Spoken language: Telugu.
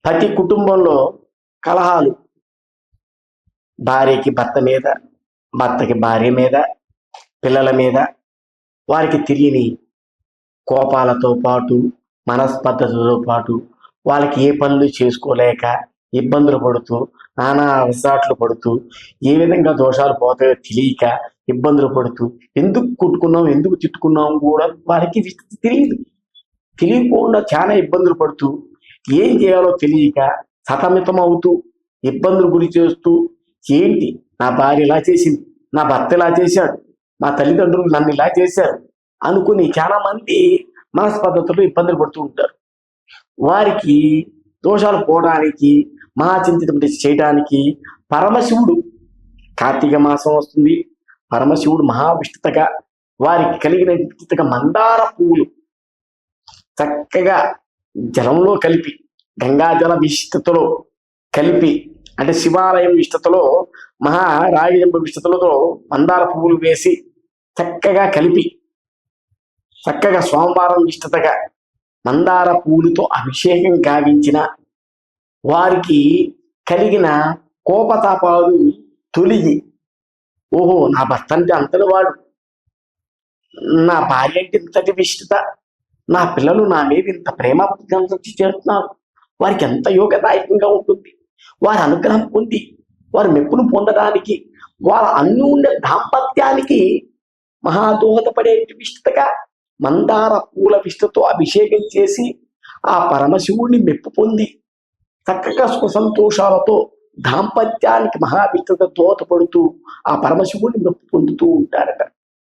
ప్రతి కుటుంబంలో కలహాలు, భార్యకి భర్త మీద, భర్తకి భార్య మీద, పిల్లల మీద, వారికి తెలియని కోపాలతో పాటు, మనస్పర్ధలతో పాటు, వాళ్ళకి ఏ పనులు చేసుకోలేక ఇబ్బందులు పడుతూ, నానా అవసాట్లు పడుతూ, ఏ విధంగా దోషాలు పోతాయో తెలియక ఇబ్బందులు పడుతూ, ఎందుకు కొట్టుకున్నాం, ఎందుకు తిట్టుకున్నాం కూడా వారికి తెలియదు. తెలియకుండా చాలా ఇబ్బందులు పడుతూ, ఏం చేయాలో తెలియక సతమితం అవుతూ, ఇబ్బందులు గురి చేస్తూ, ఏంటి నా భార్య ఇలా చేసింది, నా భర్త ఇలా చేశాడు, మా తల్లిదండ్రులు నన్ను ఇలా చేశారు అనుకుని చాలా మంది మనస్పర్ధతులు ఇబ్బందులు పడుతూ ఉంటారు. వారికి దోషాలు పోవడానికి, మహాచింతితం చేయడానికి పరమశివుడు, కార్తీక మాసం వస్తుంది, పరమశివుడు మహావిష్ణుతగా వారికి కలిగిన విష్ణుతగా మందార పువ్వులు చక్కగా జలంలో కలిపి, గంగాజల విశిష్టతలో కలిపి, అంటే శివాలయం విశిష్టతలో, మహారాజంబ విశిష్టతలతో మందార పువ్వులు వేసి చక్కగా కలిపి, చక్కగా సోమవారం విశిష్టతగా మందార పువ్వులతో అభిషేకం గావించిన వారికి కలిగిన కోపతాపాలు తొలిగి, ఓహో నా భర్త అంటే అంతటి వాడు, నా భార్య అంటే ఇంతటి విశిష్టత, నా పిల్లలు నా మీద ఇంత ప్రేమ చేస్తున్నారు, వారికి ఎంత యోగదాయకంగా ఉంటుంది, వారి అనుగ్రహం పొంది వారి మెప్పును పొందడానికి, వారి అన్యోన్య దాంపత్యానికి మహాదోహదపడే విశిష్టతగా మందార పూల విష్ణుతో అభిషేకం చేసి ఆ పరమశివుడిని మెప్పు పొంది చక్కగా సుఖ సంతోషాలతో దాంపత్యానికి మహావిష్ణుత దోహదపడుతూ ఆ పరమశివుడిని మెప్పు పొందుతూ ఉంటారట.